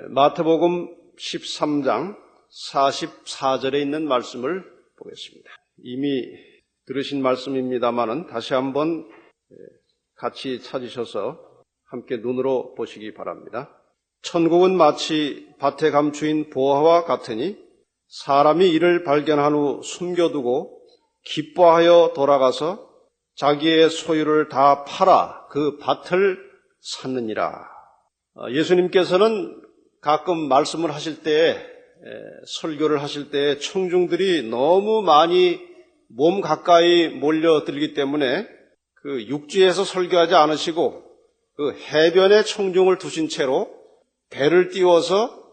마태복음 13장 44절에 있는 말씀을 보겠습니다. 이미 들으신 말씀입니다마는 다시 한번 같이 찾으셔서 함께 눈으로 보시기 바랍니다. 천국은 마치 밭에 감추인 보화와 같으니 사람이 이를 발견한 후 숨겨두고 기뻐하여 돌아가서 자기의 소유를 다 팔아 그 밭을 샀느니라. 예수님께서는 가끔 말씀을 하실 때, 설교를 하실 때 청중들이 너무 많이 몸 가까이 몰려들기 때문에 그 육지에서 설교하지 않으시고 그 해변에 청중을 두신 채로 배를 띄워서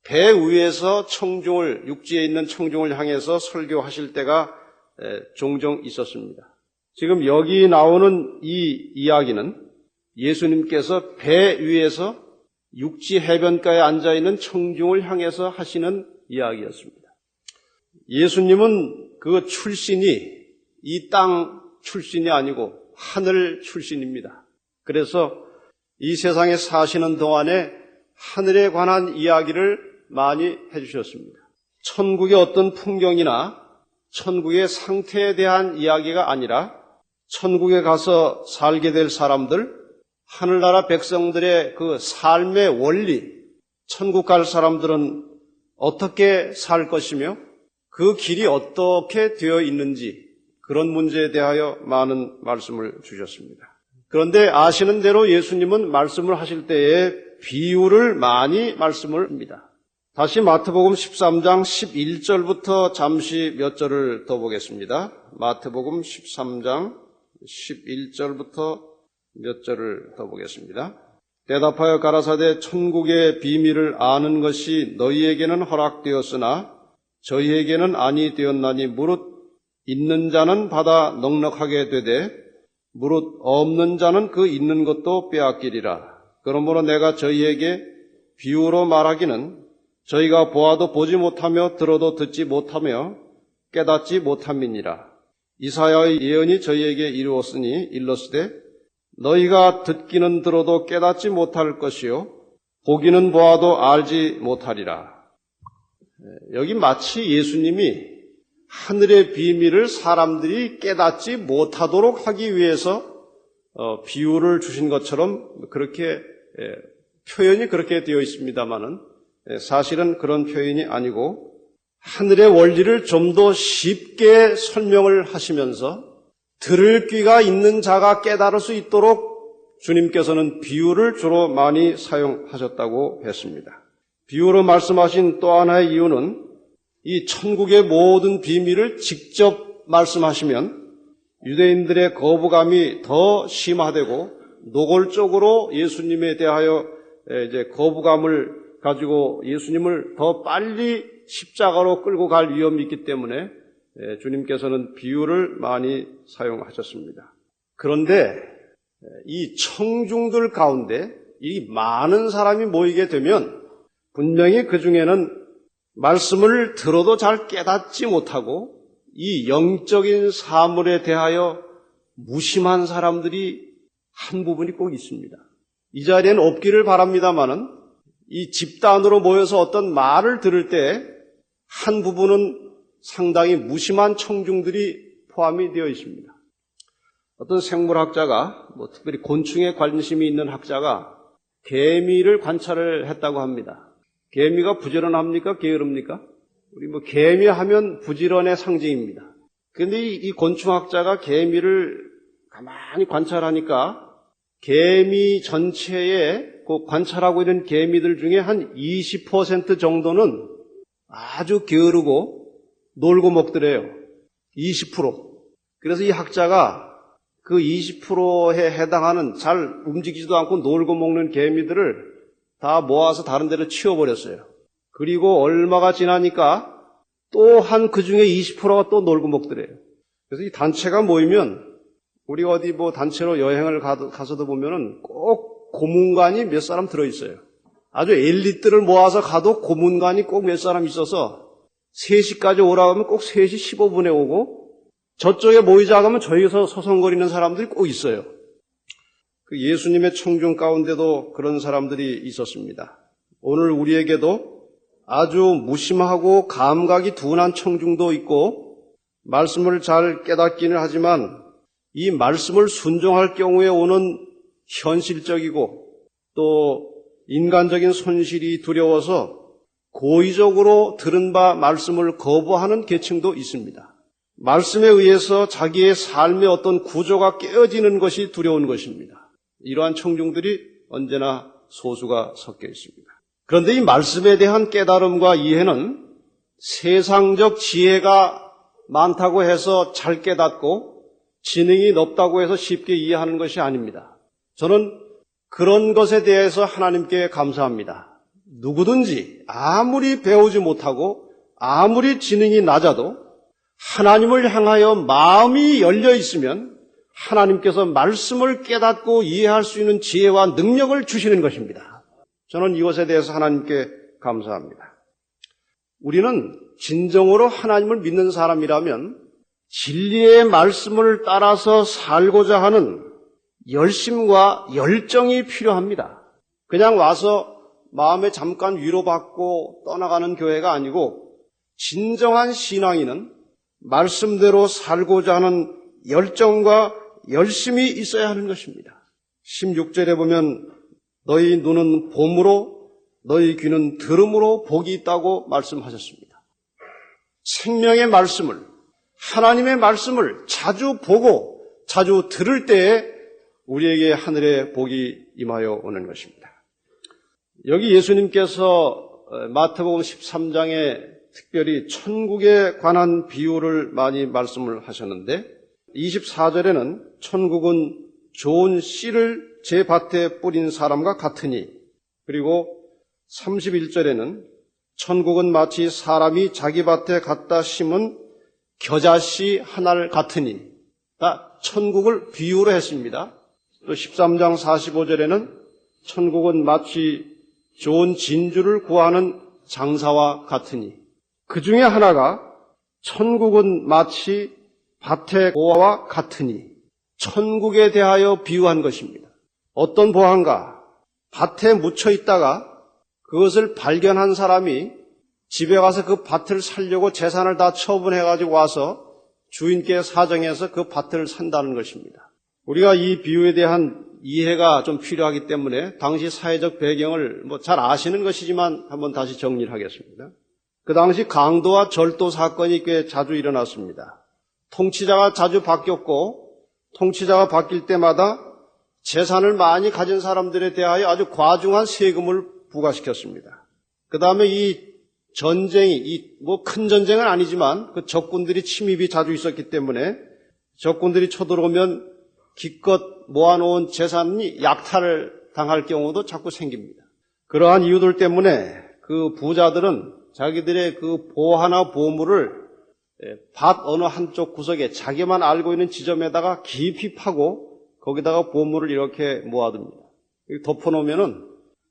배 위에서 청중을, 육지에 있는 청중을 향해서 설교하실 때가 종종 있었습니다. 지금 여기 나오는 이 이야기는 예수님께서 배 위에서 육지 해변가에 앉아있는 청중을 향해서 하시는 이야기였습니다. 예수님은 그 출신이 이 땅 출신이 아니고 하늘 출신입니다. 그래서 이 세상에 사시는 동안에 하늘에 관한 이야기를 많이 해주셨습니다. 천국의 어떤 풍경이나 천국의 상태에 대한 이야기가 아니라 천국에 가서 살게 될 사람들, 하늘나라 백성들의 그 삶의 원리, 천국 갈 사람들은 어떻게 살 것이며 그 길이 어떻게 되어 있는지 그런 문제에 대하여 많은 말씀을 주셨습니다. 그런데 아시는 대로 예수님은 말씀을 하실 때에 비유를 많이 말씀을 합니다. 다시 마태복음 13장 11절부터 잠시 몇 절을 더 보겠습니다. 마태복음 13장 11절부터 몇 절을 더 보겠습니다. 대답하여 가라사대 천국의 비밀을 아는 것이 너희에게는 허락되었으나 저희에게는 아니 되었나니 무릇 있는 자는 받아 넉넉하게 되되 무릇 없는 자는 그 있는 것도 빼앗기리라. 그러므로 내가 저희에게 비유로 말하기는 저희가 보아도 보지 못하며 들어도 듣지 못하며 깨닫지 못함이니라. 이사야의 예언이 저희에게 이루었으니 일렀으되 너희가 듣기는 들어도 깨닫지 못할 것이요 보기는 보아도 알지 못하리라. 여기 마치 예수님이 하늘의 비밀을 사람들이 깨닫지 못하도록 하기 위해서 비유를 주신 것처럼 그렇게 표현이 그렇게 되어 있습니다마는 사실은 그런 표현이 아니고 하늘의 원리를 좀 더 쉽게 설명을 하시면서 들을 귀가 있는 자가 깨달을 수 있도록 주님께서는 비유를 주로 많이 사용하셨다고 했습니다. 비유로 말씀하신 또 하나의 이유는 이 천국의 모든 비밀을 직접 말씀하시면 유대인들의 거부감이 더 심화되고 노골적으로 예수님에 대하여 이제 거부감을 가지고 예수님을 더 빨리 십자가로 끌고 갈 위험이 있기 때문에 주님께서는 비유를 많이 사용하셨습니다. 그런데 이 청중들 가운데 이 많은 사람이 모이게 되면 분명히 그 중에는 말씀을 들어도 잘 깨닫지 못하고 이 영적인 사물에 대하여 무심한 사람들이 한 부분이 꼭 있습니다. 이 자리에는 없기를 바랍니다마는 이 집단으로 모여서 어떤 말을 들을 때 한 부분은 상당히 무심한 청중들이 포함이 되어 있습니다. 어떤 생물학자가, 특별히 곤충에 관심이 있는 학자가 개미를 관찰을 했다고 합니다. 개미가 부지런합니까? 게으릅니까? 우리 개미 하면 부지런의 상징입니다. 그런데 이 곤충학자가 개미를 가만히 관찰하니까 개미 전체에 그 관찰하고 있는 개미들 중에 한 20% 정도는 아주 게으르고 놀고 먹더래요. 20%. 그래서 이 학자가 그 20%에 해당하는 잘 움직이지도 않고 놀고 먹는 개미들을 다 모아서 다른 데로 치워버렸어요. 그리고 얼마가 지나니까 또한 그 중에 20%가 또 놀고 먹더래요. 그래서 이 단체가 모이면 우리 어디 단체로 여행을 가서도 보면은 꼭 고문관이 몇 사람 들어있어요. 아주 엘리트를 모아서 가도 고문관이 꼭 몇 사람 있어서 3시까지 오라고 하면 꼭 3시 15분에 오고 저쪽에 모이자 하면 저기서 서성거리는 사람들이 꼭 있어요. 그 예수님의 청중 가운데도 그런 사람들이 있었습니다. 오늘 우리에게도 아주 무심하고 감각이 둔한 청중도 있고 말씀을 잘 깨닫기는 하지만 이 말씀을 순종할 경우에 오는 현실적이고 또 인간적인 손실이 두려워서 고의적으로 들은 바 말씀을 거부하는 계층도 있습니다. 말씀에 의해서 자기의 삶의 어떤 구조가 깨어지는 것이 두려운 것입니다. 이러한 청중들이 언제나 소수가 섞여 있습니다. 그런데 이 말씀에 대한 깨달음과 이해는 세상적 지혜가 많다고 해서 잘 깨닫고 지능이 높다고 해서 쉽게 이해하는 것이 아닙니다. 저는 그런 것에 대해서 하나님께 감사합니다. 누구든지 아무리 배우지 못하고 아무리 지능이 낮아도 하나님을 향하여 마음이 열려 있으면 하나님께서 말씀을 깨닫고 이해할 수 있는 지혜와 능력을 주시는 것입니다. 저는 이것에 대해서 하나님께 감사합니다. 우리는 진정으로 하나님을 믿는 사람이라면 진리의 말씀을 따라서 살고자 하는 열심과 열정이 필요합니다. 그냥 와서 마음에 잠깐 위로받고 떠나가는 교회가 아니고 진정한 신앙인은 말씀대로 살고자 하는 열정과 열심이 있어야 하는 것입니다. 16절에 보면 너희 눈은 봄으로 너희 귀는 들음으로 복이 있다고 말씀하셨습니다. 생명의 말씀을 하나님의 말씀을 자주 보고 자주 들을 때에 우리에게 하늘의 복이 임하여 오는 것입니다. 여기 예수님께서 마태복음 13장에 특별히 천국에 관한 비유를 많이 말씀을 하셨는데 24절에는 천국은 좋은 씨를 제 밭에 뿌린 사람과 같으니, 그리고 31절에는 천국은 마치 사람이 자기 밭에 갖다 심은 겨자씨 하나를 같으니, 다 천국을 비유로 했습니다. 또 13장 45절에는 천국은 마치 좋은 진주를 구하는 장사와 같으니, 그 중에 하나가 천국은 마치 밭의 보화와 같으니 천국에 대하여 비유한 것입니다. 어떤 보화인가? 밭에 묻혀 있다가 그것을 발견한 사람이 집에 가서 그 밭을 살려고 재산을 다 처분해가지고 와서 주인께 사정해서 그 밭을 산다는 것입니다. 우리가 이 비유에 대한 이해가 좀 필요하기 때문에 당시 사회적 배경을 잘 아시는 것이지만 한번 다시 정리를 하겠습니다. 그 당시 강도와 절도 사건이 꽤 자주 일어났습니다. 통치자가 자주 바뀌었고 통치자가 바뀔 때마다 재산을 많이 가진 사람들에 대하여 아주 과중한 세금을 부과시켰습니다. 그 다음에 이 전쟁이, 큰 전쟁은 아니지만 그 적군들이 침입이 자주 있었기 때문에 적군들이 쳐들어오면 기껏 모아놓은 재산이 약탈을 당할 경우도 자꾸 생깁니다. 그러한 이유들 때문에 그 부자들은 자기들의 그 보화나 보물을 밭 어느 한쪽 구석에 자기만 알고 있는 지점에다가 깊이 파고 거기다가 보물을 이렇게 모아둡니다. 덮어놓으면은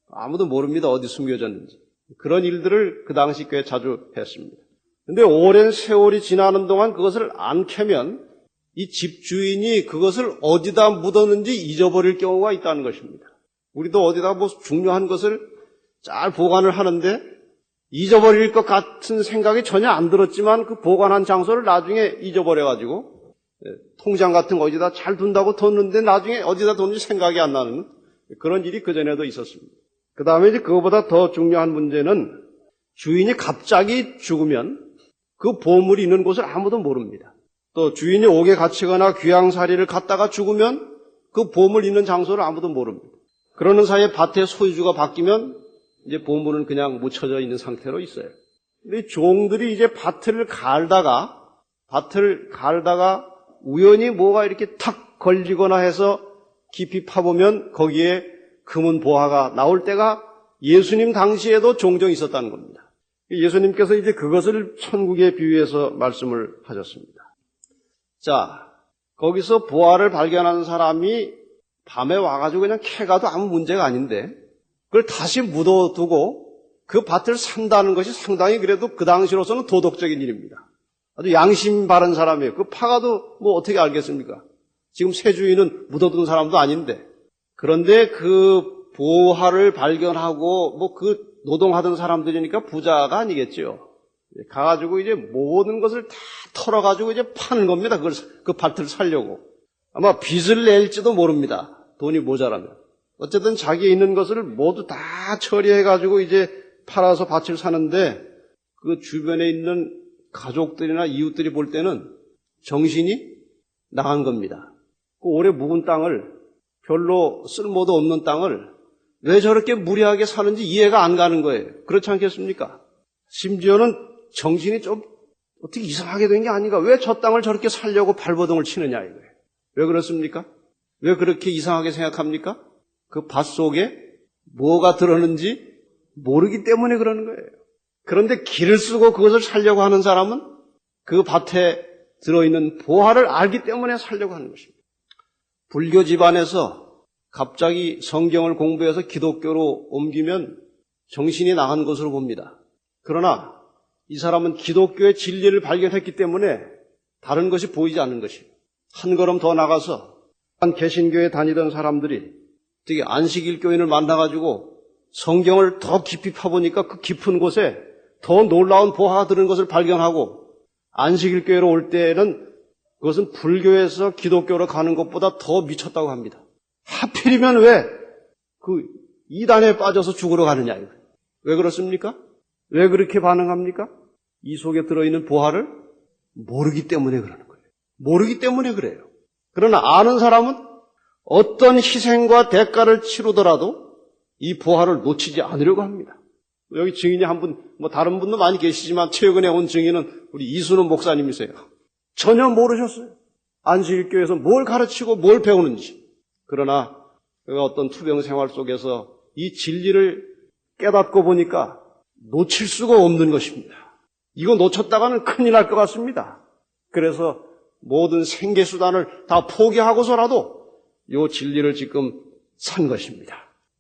아무도 모릅니다. 어디 숨겨졌는지. 그런 일들을 그 당시 꽤 자주 했습니다. 근데 오랜 세월이 지나는 동안 그것을 안 캐면 이 집주인이 그것을 어디다 묻었는지 잊어버릴 경우가 있다는 것입니다. 우리도 어디다 중요한 것을 잘 보관을 하는데 잊어버릴 것 같은 생각이 전혀 안 들었지만 그 보관한 장소를 나중에 잊어버려가지고 통장 같은 거 어디다 잘 둔다고 뒀는데 나중에 어디다 뒀는지 생각이 안 나는 그런 일이 그전에도 있었습니다. 그 다음에 이제 그거보다 더 중요한 문제는 주인이 갑자기 죽으면 그 보물이 있는 곳을 아무도 모릅니다. 또 주인이 옥에 갇히거나 귀양살이를 갖다가 죽으면 그 보물 있는 장소를 아무도 모릅니다. 그러는 사이에 밭의 소유주가 바뀌면 이제 보물은 그냥 묻혀져 있는 상태로 있어요. 근데 종들이 이제 밭을 갈다가 우연히 뭐가 이렇게 탁 걸리거나 해서 깊이 파보면 거기에 금은 보화가 나올 때가 예수님 당시에도 종종 있었다는 겁니다. 예수님께서 이제 그것을 천국에 비유해서 말씀을 하셨습니다. 자, 거기서 보화를 발견하는 사람이 밤에 와가지고 그냥 캐가도 아무 문제가 아닌데 그걸 다시 묻어두고 그 밭을 산다는 것이 상당히 그래도 그 당시로서는 도덕적인 일입니다. 아주 양심 바른 사람이에요. 그 파가도 어떻게 알겠습니까? 지금 새 주인은 묻어둔 사람도 아닌데 그런데 그 보화를 발견하고 뭐 그 노동하던 사람들이니까 부자가 아니겠죠. 가가지고 이제 모든 것을 다 털어가지고 이제 파는 겁니다. 그걸, 그 밭을 살려고. 아마 빚을 낼지도 모릅니다. 돈이 모자라면. 어쨌든 자기에 있는 것을 모두 다 처리해가지고 이제 팔아서 밭을 사는데 그 주변에 있는 가족들이나 이웃들이 볼 때는 정신이 나간 겁니다. 그 오래 묵은 땅을, 별로 쓸모도 없는 땅을 왜 저렇게 무리하게 사는지 이해가 안 가는 거예요. 그렇지 않겠습니까? 심지어는 정신이 좀 어떻게 이상하게 된 게 아닌가. 왜 저 땅을 저렇게 살려고 발버둥을 치느냐 이거예요. 왜 그렇습니까? 왜 그렇게 이상하게 생각합니까? 그 밭 속에 뭐가 들었는지 모르기 때문에 그러는 거예요. 그런데 길을 쓰고 그것을 살려고 하는 사람은 그 밭에 들어있는 보화를 알기 때문에 살려고 하는 것입니다. 불교 집안에서 갑자기 성경을 공부해서 기독교로 옮기면 정신이 나간 것으로 봅니다. 그러나 이 사람은 기독교의 진리를 발견했기 때문에 다른 것이 보이지 않는 것이에요. 한 걸음 더 나가서 한 개신교에 다니던 사람들이 되게 안식일 교인을 만나가지고 성경을 더 깊이 파보니까 그 깊은 곳에 더 놀라운 보화가 들은 것을 발견하고 안식일 교회로 올 때에는 그것은 불교에서 기독교로 가는 것보다 더 미쳤다고 합니다. 하필이면 왜 그 이단에 빠져서 죽으러 가느냐 이거예요. 왜 그렇습니까? 왜 그렇게 반응합니까? 이 속에 들어있는 보화를 모르기 때문에 그러는 거예요. 모르기 때문에 그래요. 그러나 아는 사람은 어떤 희생과 대가를 치르더라도 이 보화를 놓치지 않으려고 합니다. 여기 증인이 한 분, 뭐 다른 분도 많이 계시지만 최근에 온 증인은 우리 이순원 목사님이세요. 전혀 모르셨어요. 안식일교회에서 뭘 가르치고 뭘 배우는지. 그러나 그가 어떤 투병 생활 속에서 이 진리를 깨닫고 보니까 놓칠 수가 없는 것입니다. 이거 놓쳤다가는 큰일 날 것 같습니다. 그래서 모든 생계수단을 다 포기하고서라도 이 진리를 지금 산 것입니다.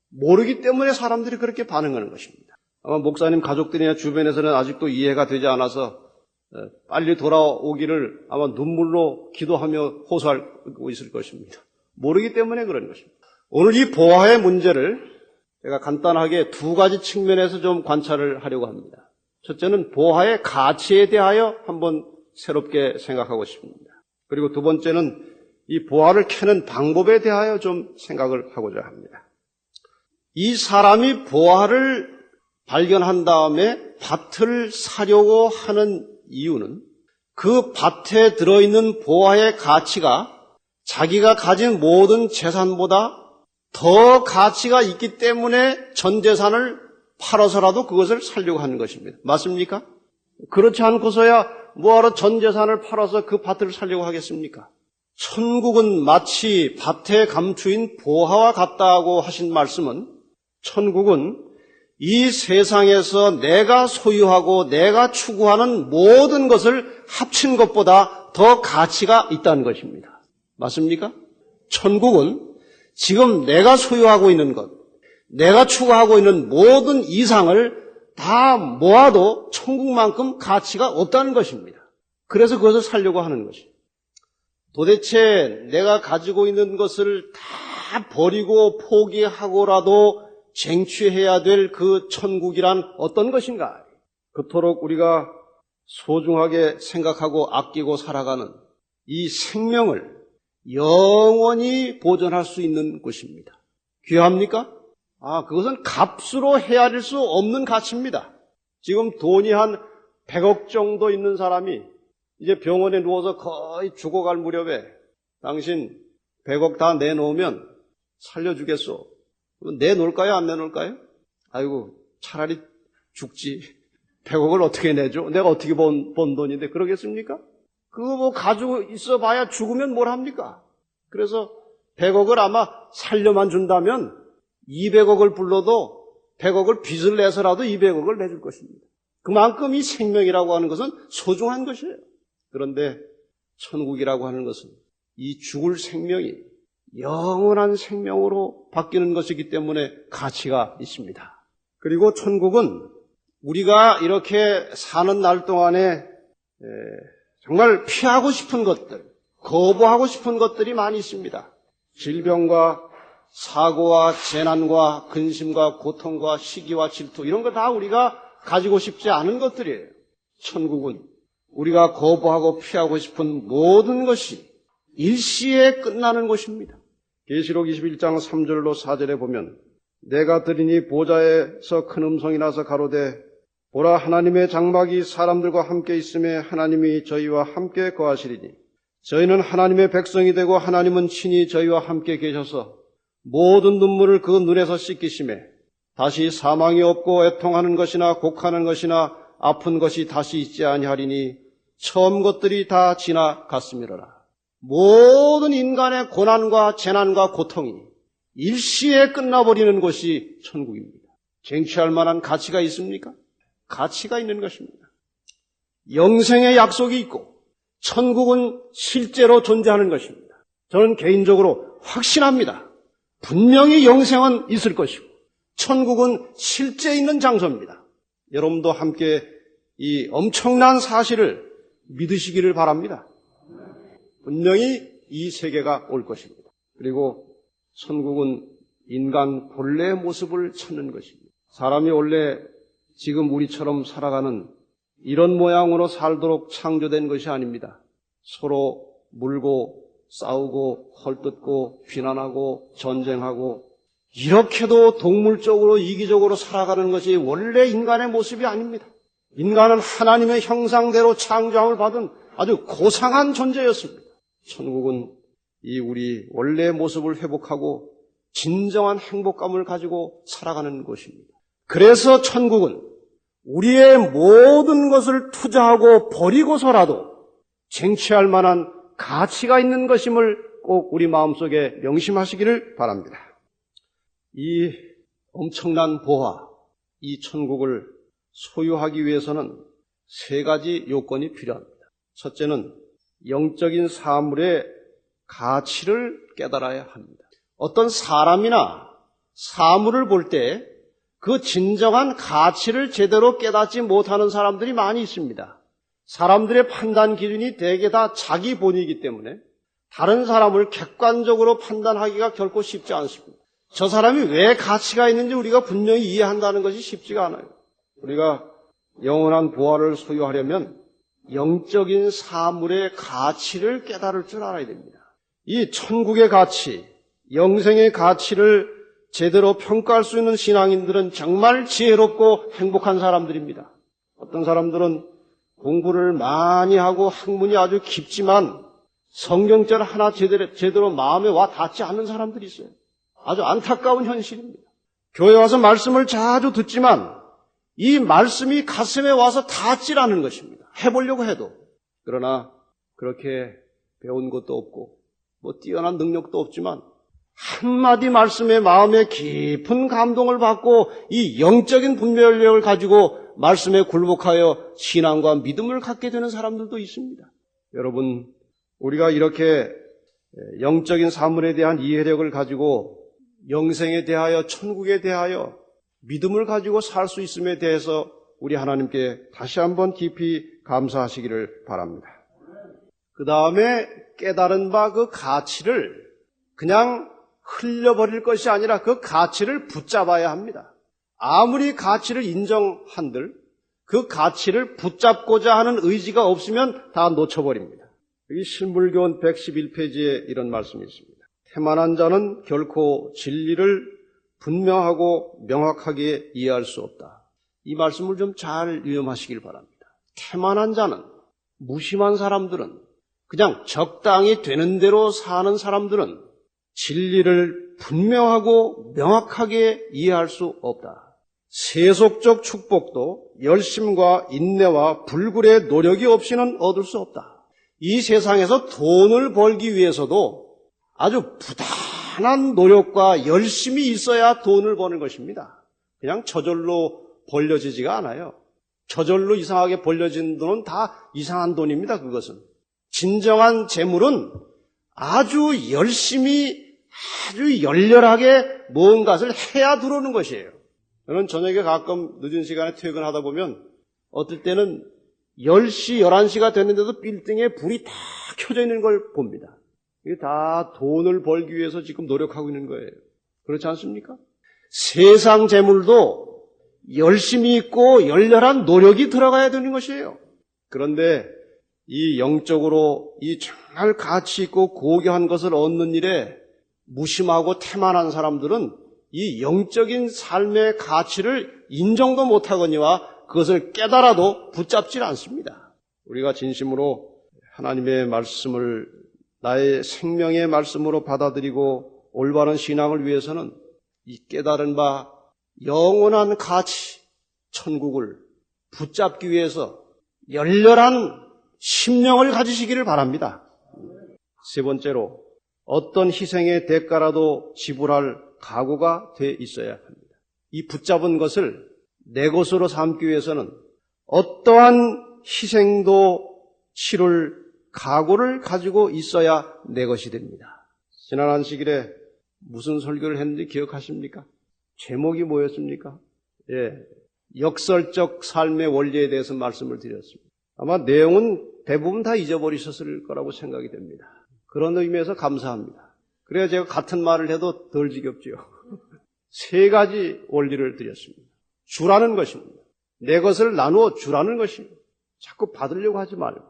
모르기 때문에 사람들이 그렇게 반응하는 것입니다. 아마 목사님 가족들이나 주변에서는 아직도 이해가 되지 않아서 빨리 돌아오기를 아마 눈물로 기도하며 호소하고 있을 것입니다. 모르기 때문에 그런 것입니다. 오늘 이 보화의 문제를 제가 간단하게 두 가지 측면에서 좀 관찰을 하려고 합니다. 첫째는 보화의 가치에 대하여 한번 새롭게 생각하고 싶습니다. 그리고 두 번째는 이 보화를 캐는 방법에 대하여 좀 생각을 하고자 합니다. 이 사람이 보화를 발견한 다음에 밭을 사려고 하는 이유는 그 밭에 들어있는 보화의 가치가 자기가 가진 모든 재산보다 더 가치가 있기 때문에 전 재산을 팔아서라도 그것을 살려고 하는 것입니다. 맞습니까? 그렇지 않고서야 뭐하러 전 재산을 팔아서 그 밭을 살려고 하겠습니까? 천국은 마치 밭에 감추인 보화와 같다고 하신 말씀은 천국은 이 세상에서 내가 소유하고 내가 추구하는 모든 것을 합친 것보다 더 가치가 있다는 것입니다. 맞습니까? 천국은 지금 내가 소유하고 있는 것, 내가 추구하고 있는 모든 이상을 다 모아도 천국만큼 가치가 없다는 것입니다. 그래서 그것을 살려고 하는 것입니다. 도대체 내가 가지고 있는 것을 다 버리고 포기하고라도 쟁취해야 될 그 천국이란 어떤 것인가? 그토록 우리가 소중하게 생각하고 아끼고 살아가는 이 생명을 영원히 보존할 수 있는 곳입니다. 귀합니까? 그것은 값으로 헤아릴 수 없는 가치입니다. 지금 돈이 한 100억 정도 있는 사람이 이제 병원에 누워서 거의 죽어갈 무렵에 당신 100억 다 내놓으면 살려주겠소. 내놓을까요? 안 내놓을까요? 아이고, 차라리 죽지. 100억을 어떻게 내죠? 내가 어떻게 번 돈인데 그러겠습니까? 그거 뭐 가지고 있어 봐야 죽으면 뭘 합니까? 그래서 100억을 아마 살려만 준다면 200억을 불러도 100억을 빚을 내서라도 200억을 내줄 것입니다. 그만큼 이 생명이라고 하는 것은 소중한 것이에요. 그런데 천국이라고 하는 것은 이 죽을 생명이 영원한 생명으로 바뀌는 것이기 때문에 가치가 있습니다. 그리고 천국은 우리가 이렇게 사는 날 동안에 정말 피하고 싶은 것들, 거부하고 싶은 것들이 많이 있습니다. 질병과 사고와 재난과 근심과 고통과 시기와 질투 이런 거 다 우리가 가지고 싶지 않은 것들이에요. 천국은 우리가 거부하고 피하고 싶은 모든 것이 일시에 끝나는 곳입니다. 계시록 21장 3절로 4절에 보면 내가 들으니 보좌에서 큰 음성이 나서 가로되 보라 하나님의 장막이 사람들과 함께 있음에 하나님이 저희와 함께 거하시리니 저희는 하나님의 백성이 되고 하나님은 친히 저희와 함께 계셔서 모든 눈물을 그 눈에서 씻기심에 다시 사망이 없고 애통하는 것이나 곡하는 것이나 아픈 것이 다시 있지 아니하리니 처음 것들이 다 지나갔음이로라. 모든 인간의 고난과 재난과 고통이 일시에 끝나버리는 곳이 천국입니다. 쟁취할 만한 가치가 있습니까? 가치가 있는 것입니다. 영생의 약속이 있고 천국은 실제로 존재하는 것입니다. 저는 개인적으로 확신합니다. 분명히 영생은 있을 것이고 천국은 실제 있는 장소입니다. 여러분도 함께 이 엄청난 사실을 믿으시기를 바랍니다. 분명히 이 세계가 올 것입니다. 그리고 천국은 인간 본래의 모습을 찾는 것입니다. 사람이 원래 지금 우리처럼 살아가는 이런 모양으로 살도록 창조된 것이 아닙니다. 서로 물고 싸우고 헐뜯고 비난하고 전쟁하고 이렇게도 동물적으로 이기적으로 살아가는 것이 원래 인간의 모습이 아닙니다. 인간은 하나님의 형상대로 창조함을 받은 아주 고상한 존재였습니다. 천국은 이 우리 원래의 모습을 회복하고 진정한 행복감을 가지고 살아가는 곳입니다. 그래서 천국은 우리의 모든 것을 투자하고 버리고서라도 쟁취할 만한 가치가 있는 것임을 꼭 우리 마음속에 명심하시기를 바랍니다. 이 엄청난 보화, 이 천국을 소유하기 위해서는 세 가지 요건이 필요합니다. 첫째는 영적인 사물의 가치를 깨달아야 합니다. 어떤 사람이나 사물을 볼 때 그 진정한 가치를 제대로 깨닫지 못하는 사람들이 많이 있습니다. 사람들의 판단 기준이 대개 다 자기 본이기 때문에 다른 사람을 객관적으로 판단하기가 결코 쉽지 않습니다. 저 사람이 왜 가치가 있는지 우리가 분명히 이해한다는 것이 쉽지가 않아요. 우리가 영원한 보화를 소유하려면 영적인 사물의 가치를 깨달을 줄 알아야 됩니다. 이 천국의 가치, 영생의 가치를 제대로 평가할 수 있는 신앙인들은 정말 지혜롭고 행복한 사람들입니다. 어떤 사람들은 공부를 많이 하고 학문이 아주 깊지만 성경절 하나 제대로 마음에 와 닿지 않는 사람들이 있어요. 아주 안타까운 현실입니다. 교회 와서 말씀을 자주 듣지만 이 말씀이 가슴에 와서 닿질 않는 것입니다. 해보려고 해도. 그러나 그렇게 배운 것도 없고 뭐 뛰어난 능력도 없지만 한마디 말씀에 마음에 깊은 감동을 받고 이 영적인 분별력을 가지고 말씀에 굴복하여 신앙과 믿음을 갖게 되는 사람들도 있습니다. 여러분, 우리가 이렇게 영적인 사물에 대한 이해력을 가지고 영생에 대하여 천국에 대하여 믿음을 가지고 살 수 있음에 대해서 우리 하나님께 다시 한번 깊이 감사하시기를 바랍니다. 그 다음에 깨달은 바 그 가치를 그냥 흘려버릴 것이 아니라 그 가치를 붙잡아야 합니다. 아무리 가치를 인정한들 그 가치를 붙잡고자 하는 의지가 없으면 다 놓쳐버립니다. 여기 실물교원 111페이지에 이런 말씀이 있습니다. 태만한 자는 결코 진리를 분명하고 명확하게 이해할 수 없다. 이 말씀을 좀 잘 유념하시길 바랍니다. 태만한 자는, 무심한 사람들은, 그냥 적당히 되는 대로 사는 사람들은 진리를 분명하고 명확하게 이해할 수 없다. 세속적 축복도 열심과 인내와 불굴의 노력이 없이는 얻을 수 없다. 이 세상에서 돈을 벌기 위해서도 아주 부단한 노력과 열심이 있어야 돈을 버는 것입니다. 그냥 저절로 벌려지지가 않아요. 저절로 이상하게 벌려진 돈은 다 이상한 돈입니다. 그것은. 진정한 재물은 아주 열심히 아주 열렬하게 무언가를 해야 들어오는 것이에요. 저는 저녁에 가끔 늦은 시간에 퇴근하다 보면 어떨 때는 10시, 11시가 됐는데도 빌딩에 불이 다 켜져 있는 걸 봅니다. 이게 다 돈을 벌기 위해서 지금 노력하고 있는 거예요. 그렇지 않습니까? 세상 재물도 열심히 있고 열렬한 노력이 들어가야 되는 것이에요. 그런데 이 영적으로 이 정말 가치 있고 고귀한 것을 얻는 일에 무심하고 태만한 사람들은 이 영적인 삶의 가치를 인정도 못하거니와 그것을 깨달아도 붙잡질 않습니다. 우리가 진심으로 하나님의 말씀을 나의 생명의 말씀으로 받아들이고 올바른 신앙을 위해서는 이 깨달은 바 영원한 가치, 천국을 붙잡기 위해서 열렬한 심령을 가지시기를 바랍니다. 세 번째로 어떤 희생의 대가라도 지불할 각오가 돼 있어야 합니다. 이 붙잡은 것을 내 것으로 삼기 위해서는 어떠한 희생도 치를 각오를 가지고 있어야 내 것이 됩니다. 지난 안식일에 무슨 설교를 했는지 기억하십니까? 제목이 뭐였습니까? 역설적 삶의 원리에 대해서 말씀을 드렸습니다. 아마 내용은 대부분 다 잊어버리셨을 거라고 생각이 됩니다. 그런 의미에서 감사합니다. 그래야 제가 같은 말을 해도 덜 지겹지요. 세 가지 원리를 드렸습니다. 주라는 것입니다. 내 것을 나누어 주라는 것입니다. 자꾸 받으려고 하지 말고,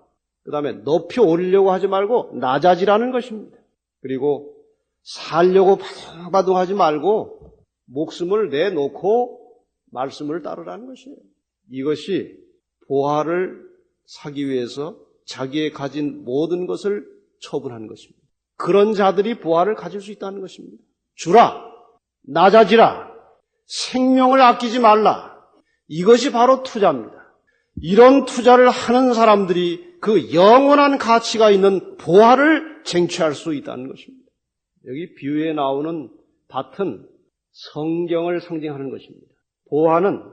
그 다음에 높이 오르려고 하지 말고 낮아지라는 것입니다. 그리고 살려고 바둥바둥하지 말고 목숨을 내놓고 말씀을 따르라는 것이에요. 이것이 보화를 사기 위해서 자기의 가진 모든 것을 처분하는 것입니다. 그런 자들이 보화를 가질 수 있다는 것입니다. 주라, 낮아지라, 생명을 아끼지 말라. 이것이 바로 투자입니다. 이런 투자를 하는 사람들이 그 영원한 가치가 있는 보화를 쟁취할 수 있다는 것입니다. 여기 비유에 나오는 밭은 성경을 상징하는 것입니다. 보화는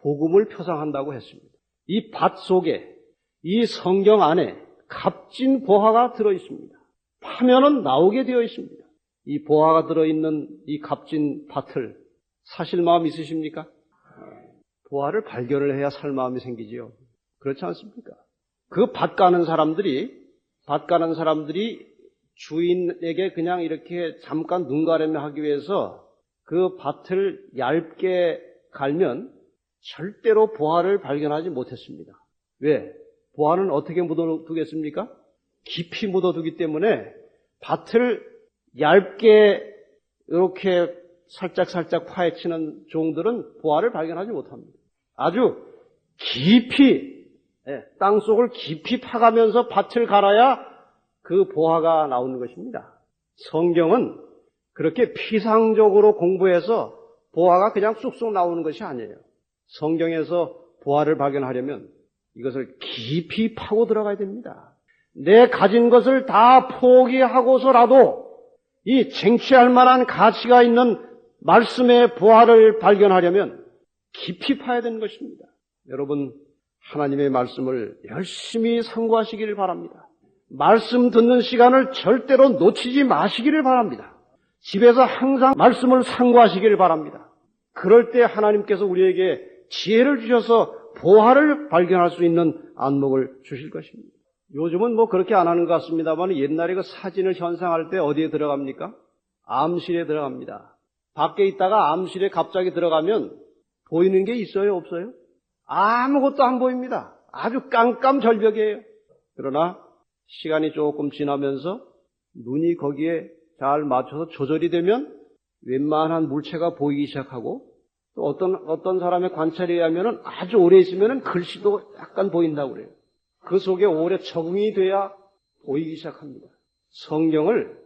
복음을 표상한다고 했습니다. 이 밭 속에, 이 성경 안에 값진 보화가 들어있습니다. 파면은 나오게 되어 있습니다. 이 보화가 들어있는 이 값진 밭을 사실 마음 있으십니까? 보화를 발견을 해야 살 마음이 생기지요. 그렇지 않습니까? 그 밭 가는 사람들이 주인에게 그냥 이렇게 잠깐 눈 가림을 하기 위해서 그 밭을 얇게 갈면 절대로 보화를 발견하지 못했습니다. 왜? 보화는 어떻게 묻어두겠습니까? 깊이 묻어두기 때문에 밭을 얇게 이렇게 살짝 파헤치는 종들은 보화를 발견하지 못합니다. 아주 깊이, 땅속을 깊이 파가면서 밭을 갈아야 그 보화가 나오는 것입니다. 성경은 그렇게 피상적으로 공부해서 보화가 그냥 쑥쑥 나오는 것이 아니에요. 성경에서 보화를 발견하려면 이것을 깊이 파고 들어가야 됩니다. 내 가진 것을 다 포기하고서라도 이 쟁취할 만한 가치가 있는 말씀의 보화를 발견하려면 깊이 파야 되는 것입니다. 여러분, 하나님의 말씀을 열심히 상고하시기를 바랍니다. 말씀 듣는 시간을 절대로 놓치지 마시기를 바랍니다. 집에서 항상 말씀을 상고하시기를 바랍니다. 그럴 때 하나님께서 우리에게 지혜를 주셔서 보화를 발견할 수 있는 안목을 주실 것입니다. 요즘은 뭐 그렇게 안 하는 것 같습니다만 옛날에 그 사진을 현상할 때 어디에 들어갑니까? 암실에 들어갑니다. 밖에 있다가 암실에 갑자기 들어가면 보이는 게 있어요? 없어요? 아무것도 안 보입니다. 아주 깜깜절벽이에요. 그러나 시간이 조금 지나면서 눈이 거기에 잘 맞춰서 조절이 되면 웬만한 물체가 보이기 시작하고 또 어떤 사람의 관찰에 의하면 아주 오래 있으면 글씨도 약간 보인다고 그래요. 그 속에 오래 적응이 돼야 보이기 시작합니다. 성경을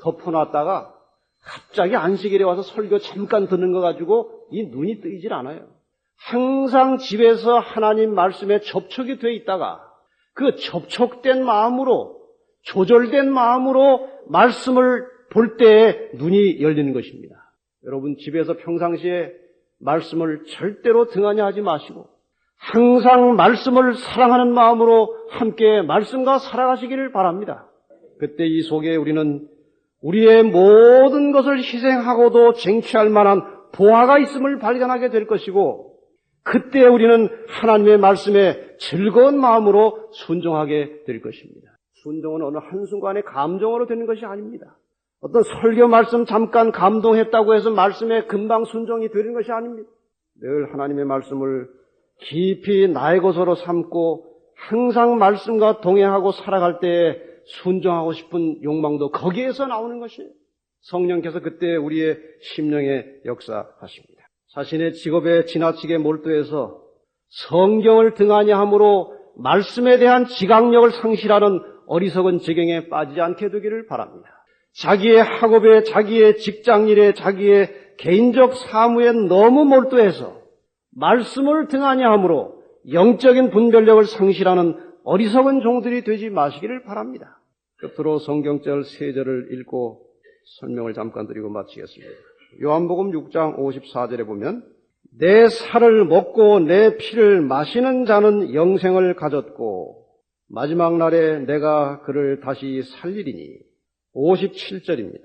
덮어놨다가 갑자기 안식일에 와서 설교 잠깐 듣는 거 가지고 이 눈이 뜨이질 않아요. 항상 집에서 하나님 말씀에 접촉이 돼 있다가 그 접촉된 마음으로, 조절된 마음으로 말씀을 볼 때에 눈이 열리는 것입니다. 여러분, 집에서 평상시에 말씀을 절대로 등한히 하지 마시고 항상 말씀을 사랑하는 마음으로 함께 말씀과 살아가시기를 바랍니다. 그때 이 속에 우리는 우리의 모든 것을 희생하고도 쟁취할 만한 보화가 있음을 발견하게 될 것이고 그때 우리는 하나님의 말씀에 즐거운 마음으로 순종하게 될 것입니다. 순종은 어느 한순간에 감정으로 되는 것이 아닙니다. 어떤 설교 말씀 잠깐 감동했다고 해서 말씀에 금방 순종이 되는 것이 아닙니다. 늘 하나님의 말씀을 깊이 나의 것으로 삼고 항상 말씀과 동행하고 살아갈 때에 순종하고 싶은 욕망도 거기에서 나오는 것이에요. 성령께서 그때 우리의 심령에 역사하십니다. 자신의 직업에 지나치게 몰두해서 성경을 등한히 함으로 말씀에 대한 지각력을 상실하는 어리석은 지경에 빠지지 않게 되기를 바랍니다. 자기의 학업에, 자기의 직장일에, 자기의 개인적 사무에 너무 몰두해서 말씀을 등한히 함으로 영적인 분별력을 상실하는 어리석은 종들이 되지 마시기를 바랍니다. 끝으로 성경절 3절을 읽고 설명을 잠깐 드리고 마치겠습니다. 요한복음 6장 54절에 보면 내 살을 먹고 내 피를 마시는 자는 영생을 가졌고 마지막 날에 내가 그를 다시 살리리니 57절입니다.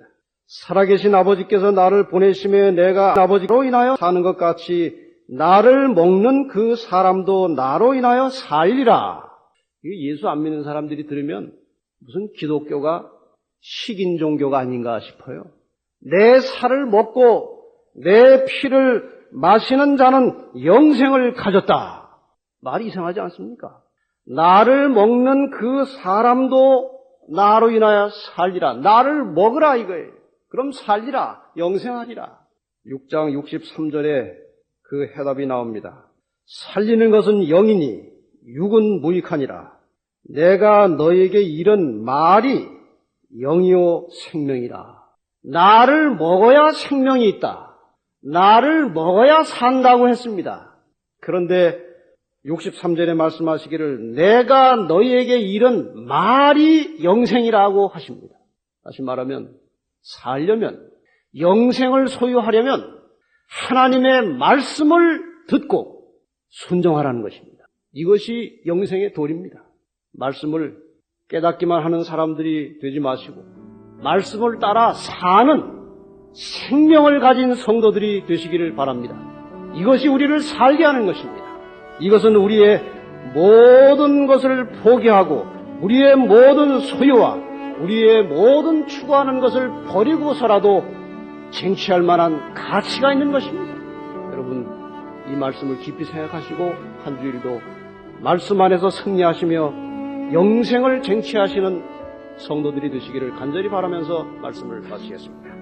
살아계신 아버지께서 나를 보내심에 내가 아버지로 인하여 사는 것 같이 나를 먹는 그 사람도 나로 인하여 살리라. 예수 안 믿는 사람들이 들으면 무슨 기독교가 식인 종교가 아닌가 싶어요. 내 살을 먹고 내 피를 마시는 자는 영생을 가졌다. 말이 이상하지 않습니까? 나를 먹는 그 사람도 나로 인하여 살리라. 나를 먹으라 이거예요. 그럼 살리라. 영생하리라. 6장 63절에 그 해답이 나옵니다. 살리는 것은 영이니 육은 무익하니라. 내가 너에게 이른 말이 영이요 생명이라. 나를 먹어야 생명이 있다. 나를 먹어야 산다고 했습니다. 그런데 63절에 말씀하시기를 내가 너희에게 이른 말이 영생이라고 하십니다. 다시 말하면 살려면, 영생을 소유하려면 하나님의 말씀을 듣고 순종하라는 것입니다. 이것이 영생의 도리입니다. 말씀을 깨닫기만 하는 사람들이 되지 마시고 말씀을 따라 사는 생명을 가진 성도들이 되시기를 바랍니다. 이것이 우리를 살게 하는 것입니다. 이것은 우리의 모든 것을 포기하고 우리의 모든 소유와 우리의 모든 추구하는 것을 버리고서라도 쟁취할 만한 가치가 있는 것입니다. 여러분, 이 말씀을 깊이 생각하시고 한 주일도 말씀 안에서 승리하시며 영생을 쟁취하시는 성도들이 되시기를 간절히 바라면서 말씀을 마치겠습니다.